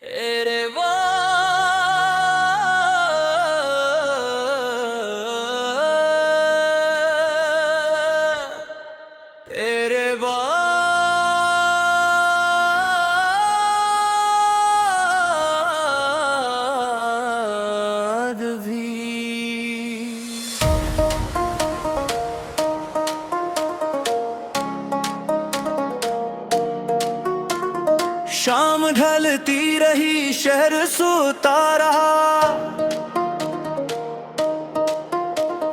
तेरे बाद भी शाम ढलती रही, शहर सोता रहा।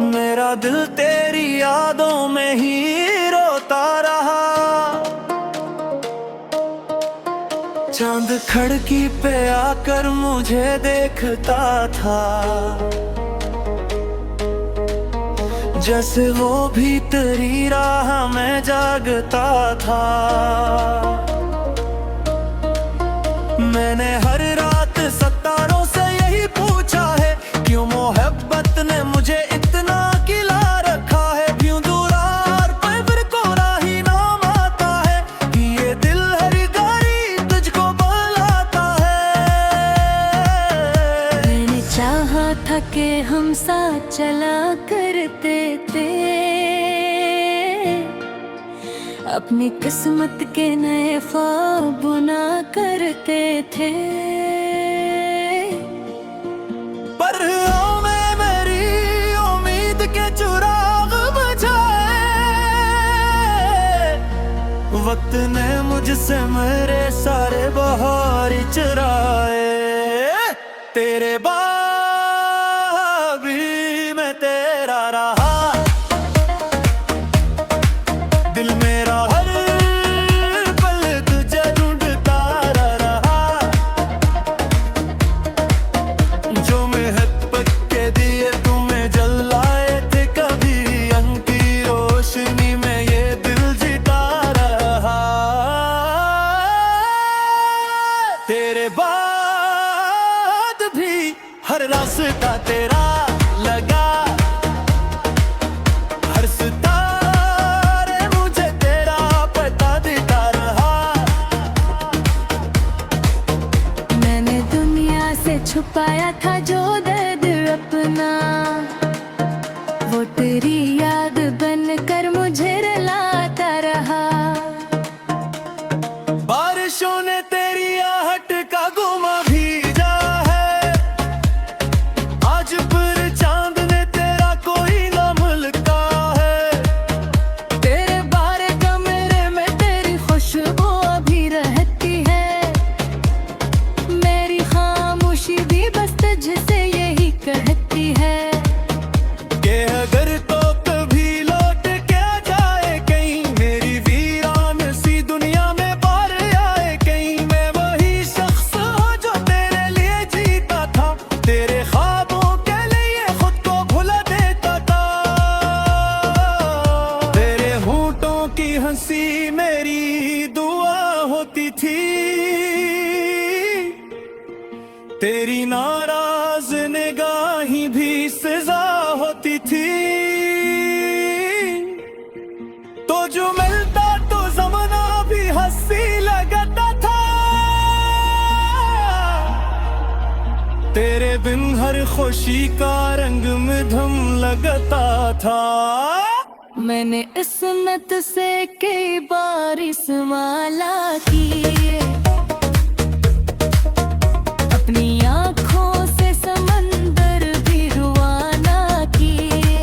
मेरा दिल तेरी यादों में ही रोता रहा। चांद खिड़की पे आकर मुझे देखता था, जैसे वो भी तेरी राह में जागता था। मैंने हर रात सितारों से यही पूछा है, क्यों मोहब्बत ने मुझे इतना किला रखा है। क्यों दूरार पर फिर कोरा ही नाम आता है, कि ये दिल हर घड़ी तुझको बुलाता है। मैंने चाहा था कि हम साथ चला करते थे, अपनी किस्मत के नए ख्वाब बुना करते थे। पर में मेरी उम्मीद के चिराग बुझाए, वक्त ने मुझसे मेरे सारे बहार चुराए। तेरे बाद भी मैं तेरा रहा, दिल मेरा हर पल तुझे ढूंढता रहा। जो मोहब्बत के दिए तुम्हें जलाए थे, कभी अंग की रोशनी में ये दिल जीता रहा। तेरे बाद भी हर रास्ता तेरा लगा, हर सितारे मुझे तेरा पता देता रहा। मैंने दुनिया से छुपाया था जो दर्द अपना, वो तेरी याद बनकर मुझे रुलाता रहा। बारिशों ने तेरी आहट का गुमा भीजा है, आज फिर चांद ने तेरा कोई न मुल्का है। तेरे बारे कमरे में तेरी खुशबू अभी रहती है, मेरी खामोशी भी बस तुझसे यही कहती है। कि अगर तो कभी लौट के आ जाए कहीं, मेरी वीरान सी दुनिया में बार आए कहीं। मैं वही शख्स हूँ जो तेरे लिए जीता था, तेरे ख्वाबों के लिए खुद को भुला देता था। तेरे होंठों की हंसी मेरी दुआ होती थी, तेरी नाराज निगाही भी सजा होती थी। तो जो मिलता तो ज़माना भी हंसी लगता था, तेरे बिन हर खुशी का रंग मधुम लगता था। मैंने इस्मत से कई बार इसमाला की, अपनी आँखों से समंदर भी रुआना किए।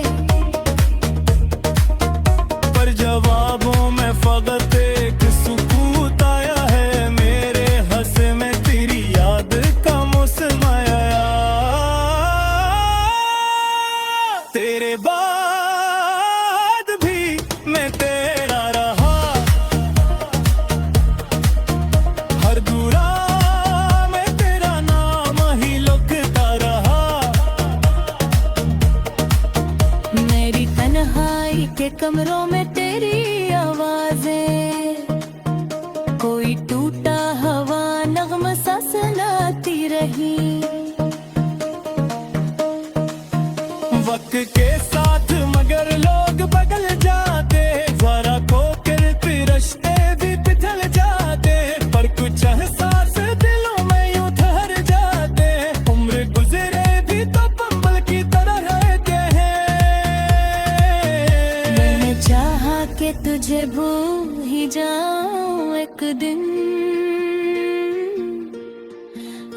पर जवाबों में फकत एक सुकूत आया है, मेरे हंसे में तेरी याद का मौसम आया। तेरे बाद भी मैं तेरा रहा, हर दूरा में तेरा नाम ही लिखता रहा। मेरी तन्हाई के कमरों में तेरी आवाजें, कोई टूटा हवा नगमा सा सुनाती रही। वक्त के साथ मगर लोग बदल जाते, जरा को कर रिश्ते भी पिघल जाते। पर कुछ एहसास दिलों में यूं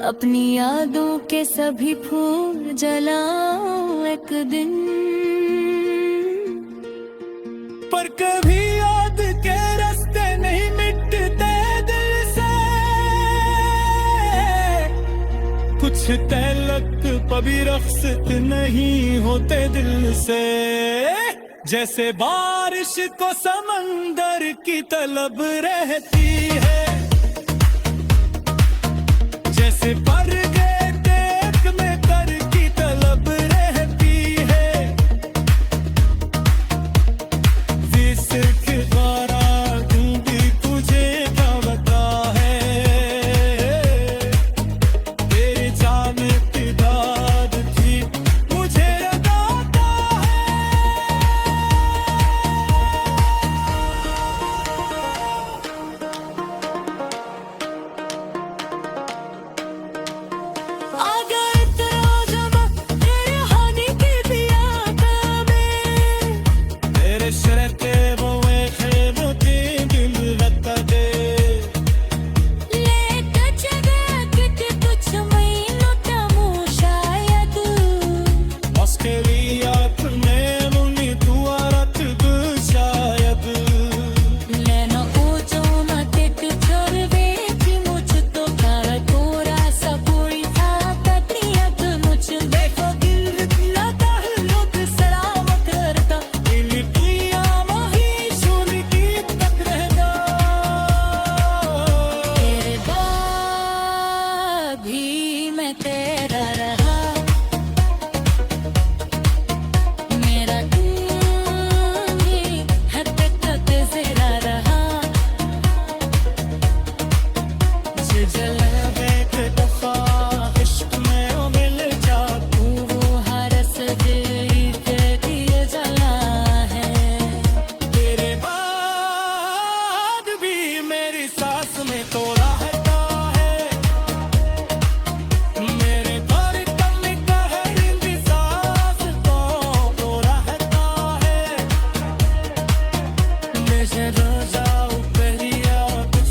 अपनी यादों के सभी फूल जलाऊं एक दिन, पर कभी याद के रास्ते नहीं मिटते दिल से, कुछ तलक कभी रख्सत नहीं होते दिल से। जैसे बारिश को समंदर की तलब रहती है, जैसे पर गए देख में कर की तलब रहती है। विस्क द्वारा दूंगी तुझे क्या बता है, तेरी जान इब्तिदाद थी मुझे अदाता है। आ गए तेरा जमा तेरे हानि की दिया में, तेरे शरते वो खेमती दिल रता दे, लेकर चले किती तुझ मैनू तमू शायद, मस्करियात में मुनी तू आरत शायद। नैना ऊंचो ना टिक छोड़वे कि मुझ तो प्यार थोड़ा सा कोई था तकनीयत मुझ देखो दिल लगा है लोग सलामत करता, दिल दुनिया वही सुन की तक रहता। तेरे बाद भी मैं तेरा रहा, मेरा दिल भी हद तक तेरा रहा, तुझे जलावे एक दफा इश्क में ओ मिल जा तू, वो हरस तेरी तेरी जला है। तेरे बाद भी मेरी सांस में तो रहता है, मेरे धड़कन का हर इंतजार तो रहता है। मुझे रोजा उपरिया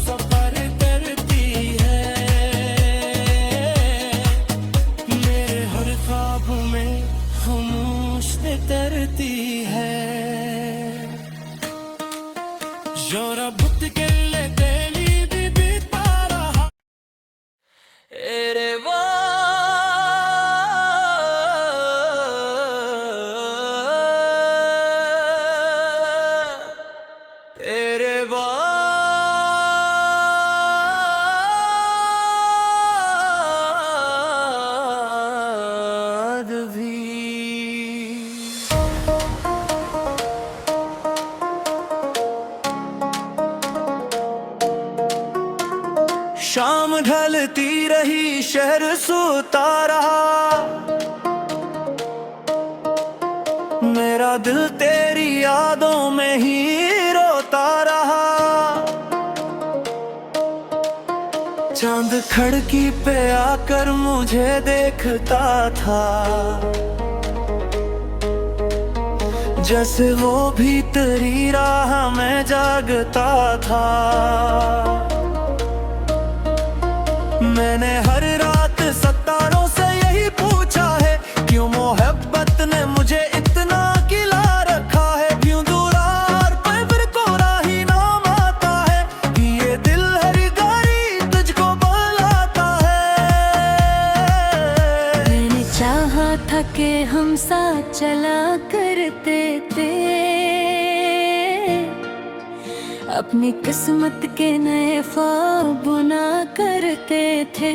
सफर करती है, मेरे हर ख्वाब में खामोश तरती है। जोरा बुत के ले तेली भी तारा एरे तेरे बाद भी। शाम ढलती रही शहर सोता रहा, मेरा दिल तेरी यादों में ही रोता रहा। चांद खिड़की पे आकर मुझे देखता था, जैसे वो भी तेरी राह में जागता था। मैंने हर रात सितारों से यही पूछा है, क्यों मोहब्बत ने मुझे इतना किला रखा है, क्यों दूरार पे फिर कोरा ही नाम आता है, कि ये दिल हर घड़ी तुझको बुलाता है। मैंने चाहा था कि हम साथ चला करते थे, अपनी किस्मत के नए ख्वाब बुना करते थे।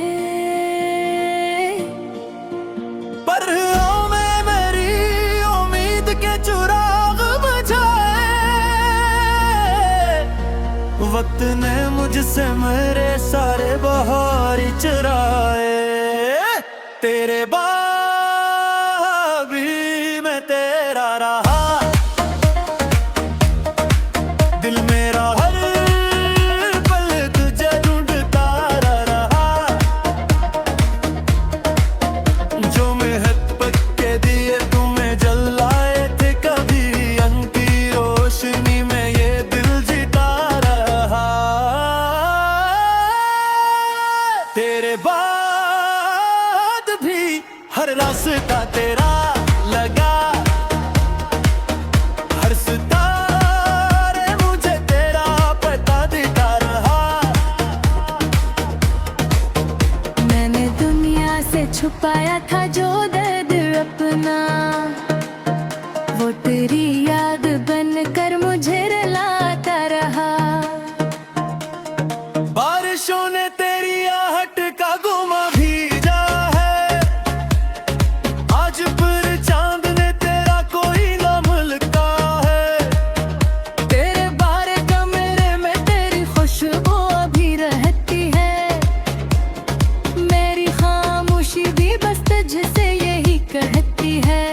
पर में मेरी उम्मीद के चिराग बुझाए, वक्त ने मुझसे मेरे सारे बहार चुराए। तेरे बाद भी मैं तेरा रहा, दिल मेरा हर पल तुझे ढूंढता रहा। जो मोहब्बत के दिए तुम्हें जलाए थे कभी, उनकी रोशनी में ये दिल जीता रहा। तेरे बाद भी हर रास्ता तेरा लगा, हर सितारे मुझे तेरा पता दिखा रहा। मैंने दुनिया से छुपाया था जो दर्द अपना, वो तेरी याद बनकर मुझे रुलाता रहा। बारिशों ने तेरी आहट का गुमा भीजा है, आज फिर चांद ने तेरा कोई ना मुल्का है। तेरे बारे कमरे में तेरी खुशबू अभी रहती है, मेरी खामोशी भी बस तुझसे यही कहती है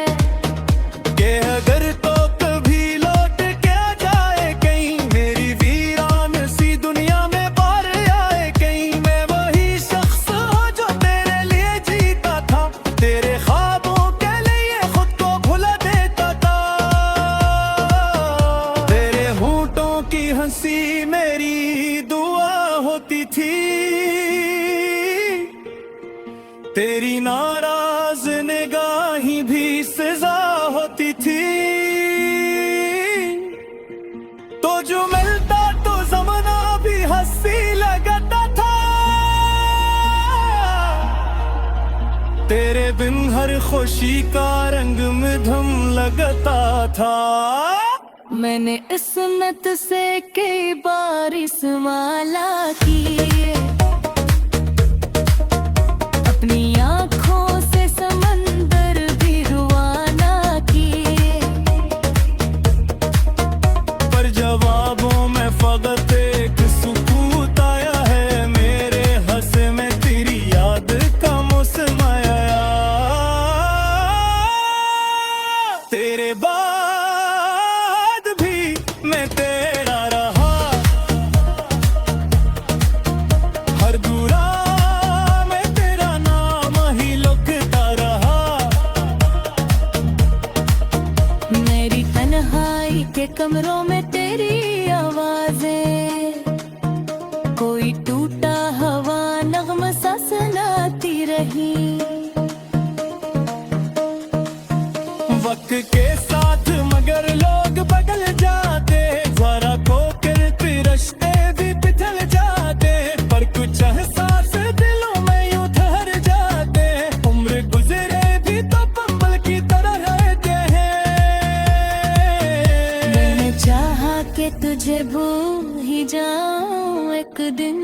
कि अगर तो कभी लौट के आ जाए कहीं, मेरी वीरान सी दुनिया में पार आए कहीं, मैं वही शख्स हूँ जो तेरे लिए जीता था, तेरे ख्वाबों के लिए खुद को भुला देता था। तेरे होंठों की हंसी मेरी दुआ होती थी, तेरी नाराज निगाही भी सजा होती थी। तो जो मिलता तो ज़माना भी हंसी लगता था, तेरे बिन हर खुशी का रंग मधुम लगता था। मैंने इस्मत से कई बार इस माला की, अपनी आँखों से समंदर भी रुआना किए, पर जवाबों में फकत एक सुकूत आया है, मेरे हंसे में तेरी याद का मौसम आया। तेरे बाद भी मैं तेरा रहा, हर दूरा में तेरा नाम ही लुकता रहा। मेरी तन्हाई के कमरों में तेरी आवाजें, कोई टूटा हवा नगमा सा सुनाती रही। वक्त के साथ मगर लोग बदल जाते, ज़रा को करते रिश्ते भी पिघल जाते, पर कुछ एहसास दिलों में यूं ठहर जाते, उम्र गुजरे भी तो पंबल की तरह रहते हैं। मैंने चाहा कि तुझे भूल ही जाऊं एक दिन,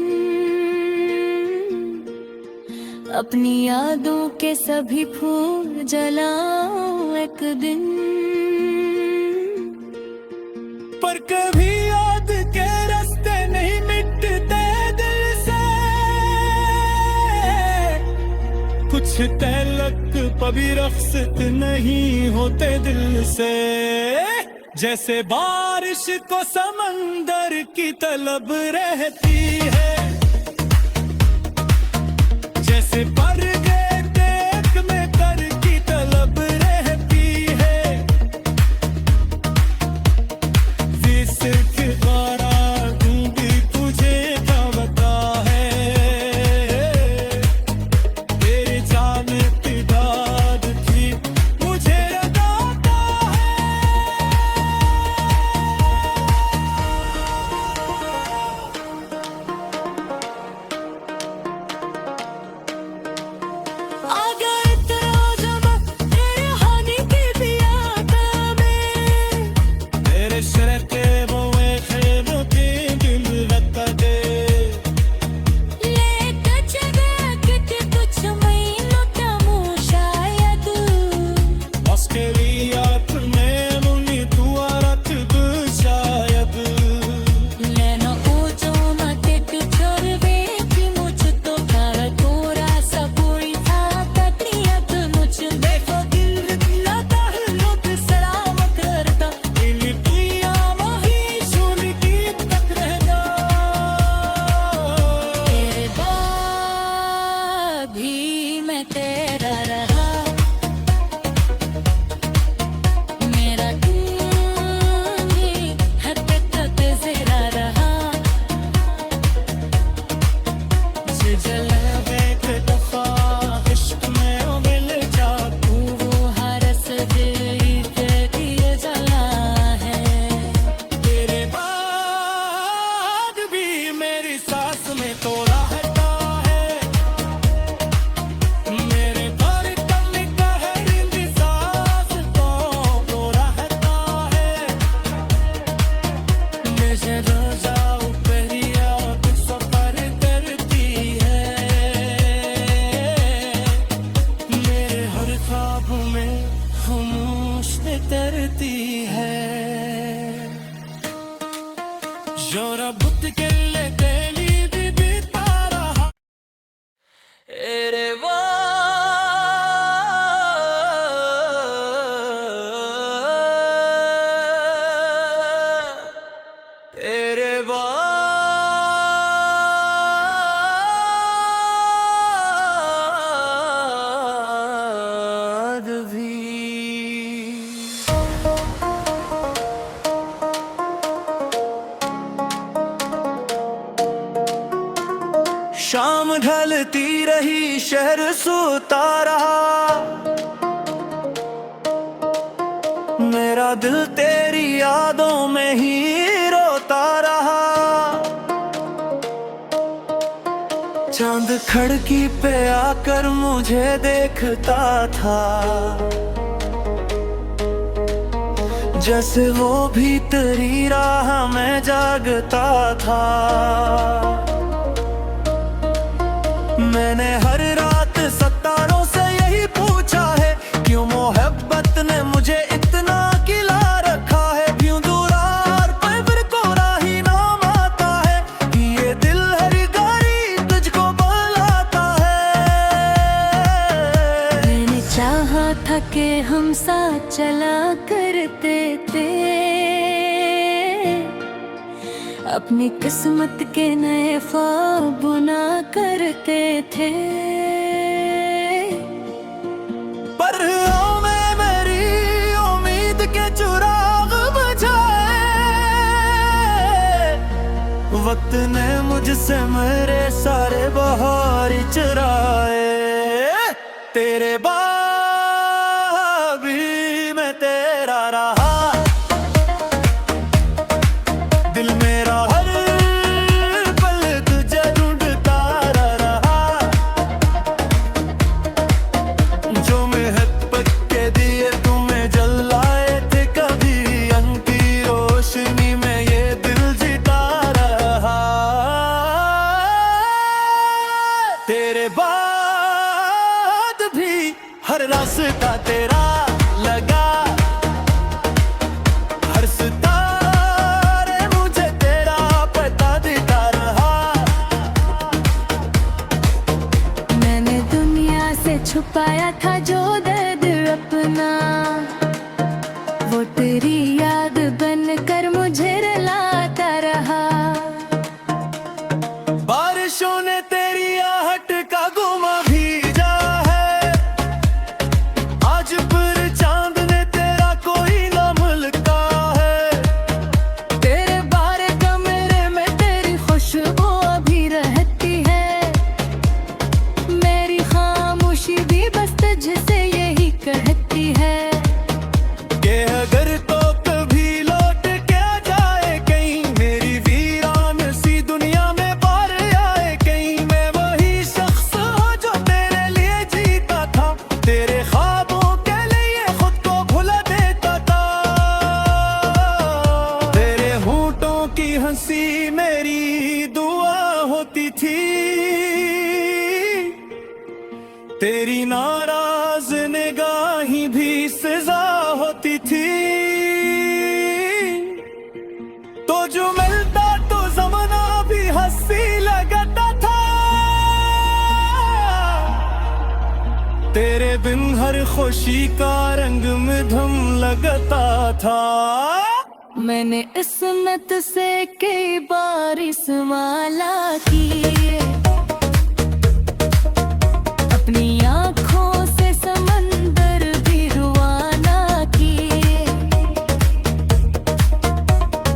अपनी यादों के सभी फूल जलाऊं एक दिन, पर कभी याद के रास्ते नहीं मिटते दिल से, कुछ तलक कभी रख्सत नहीं होते दिल से। जैसे बारिश को समंदर की तलब रहती है, जैसे पर गए देख में कर की तलब रहती है, सिर्फ गारा भी तुझे क्या बता है, तेरी जान की दाद थी मुझे लगाता है। जले एक दफा इश्क में चलती रही शहर सोता रहा। मेरा दिल तेरी यादों में ही रोता रहा। चांद खिड़की पे आकर मुझे देखता था, जैसे वो भी तेरी राह में जागता था। मैंने हर रात सितारों से यही पूछा है, क्यों मोहब्बत ने मुझे इतना किला रखा है। क्यों दूरार पर फिर कोरा ही नाम आता है, ये दिल हर घड़ी तुझको बुलाता है। मैंने चाहा था कि हम साथ चला करते थे, अपनी किस्मत के नए ख्वाब बुना करते थे। पर में मेरी उम्मीद के चिराग बुझाए, वक्त ने मुझसे मेरे सारे बहार चुराए। तेरे बाद भी मैं तेरा रहा, दिल मेरा हर पल तुझे ढूंढता रहा। जो मोहब्बत के दिए तुम्हें जलाए थे, कभी उनकी रोशनी में ये दिल जीता रहा। तेरे बाद भी हर रास्ता तेरा लगा, हर सितारे मुझे तेरा पता देता रहा। मैंने दुनिया से छुपाया था जो दर्द अपना, वो तेरी याद बनकर मुझे रुलाता रहा। बारिशों ने तेरी आहट का गुमा भीजा है, आज फिर चांद ने तेरा कोई ना मुल्का है। तेरे बारे कमरे में तेरी खुशबू अभी रहती है, मेरी खामोशी भी बस तुझसे यही कहती है कि अगर तो कभी लौट के आ जाए कहीं, मेरी वीरान सी दुनिया में पार आए कहीं। मैं वही शख्स हूँ जो तेरे लिए जीता था, तेरे ख्वाबों के लिए खुद को भुला देता था। तेरे होंठों की हंसी मेरी दुआ होती थी, तेरी नाराज निगाही भी सजा होती थी। तो जो मिलता तो ज़माना भी हंसी लगता था, तेरे बिन हर खुशी का रंग मधुम लगता था। मैंने इस्मत से कई बार इस्माला की, अपनी आँखों से समंदर भी रुआना किए।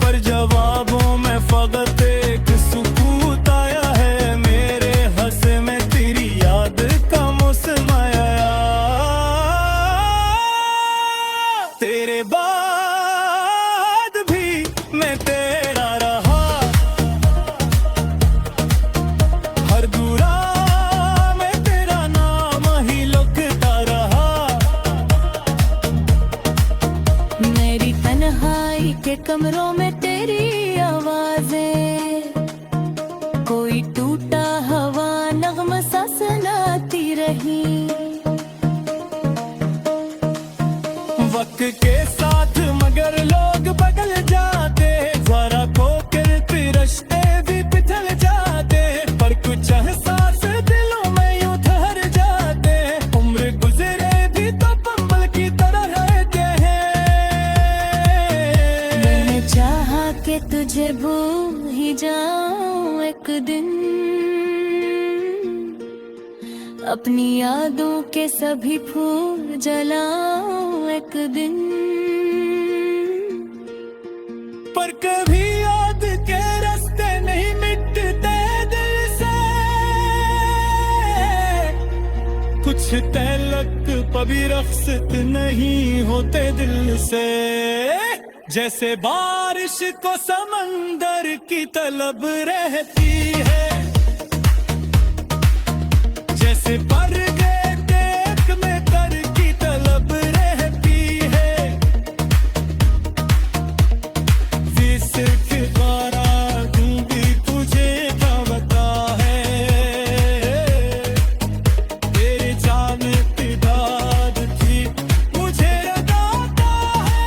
पर जवाबों में फकत एक सुकूत आया है, मेरे हंसे में तेरी याद का मौसम आया। तेरे बाद भी मैं तेरा रहा, हर दूरा में तेरा नाम ही लुकता रहा। मेरी तन्हाई के कमरों में तेरी आवाजें, कोई टूटा हवा नगमा सा सुनाती रही। वक्त के साथ मगर लोग बदल जाते, जरा खोकर फिर रिश्ते भी पिघल जाते। पर कुछ एहसास दिलों में यूं ठहर जाते, उम्र गुजरे भी तो पंबल की तरह रहते हैं। मैंने चाहा कि तुझे भूल ही जाऊं एक दिन, अपनी यादों के सभी फूल जलाऊं एक दिन। पर कभी याद के रास्ते नहीं मिटते दिल से, कुछ तलक कभी रख्सत नहीं होते दिल से, जैसे बारिश को समंदर की तलब रहती है, जैसे पर गए देख में कर की तलब रहती है। विस्क द्वारा भी तुझे क्या बता है, तेरी जान पिदाद थी मुझे बताता है।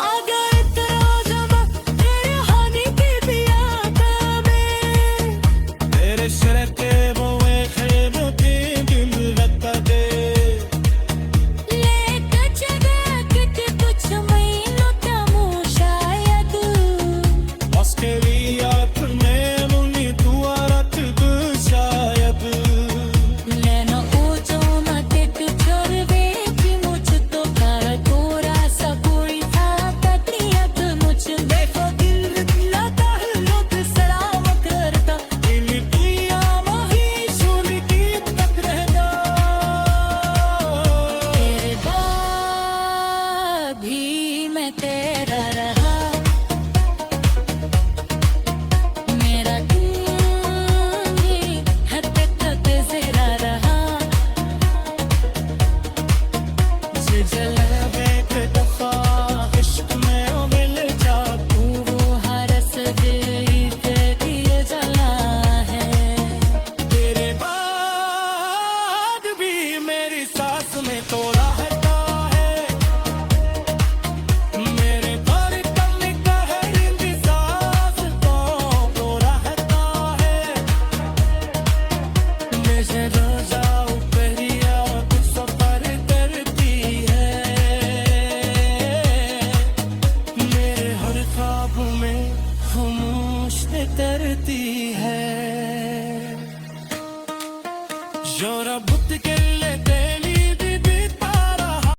अगर इतना जमा तेरे हानि के दिया में, तेरे शरते वो खेब के दिल रखता दे, लेकर चले किती कुछ महीनों तमू शायद, Oscariyat में मुनी दुआ रख दू शायद। नैना ऊंचों में टिक छोड़वे कि मुझ तो कर थोड़ा सा कोई था तकनीक मुझ देखो दिल लगा है लोग सलाम करता, दिल की आवाज़ सुन की तक रहता, तेरे बाद भी मैं तेरा रहा, मेरा दिल है तक तेरा रहा, जला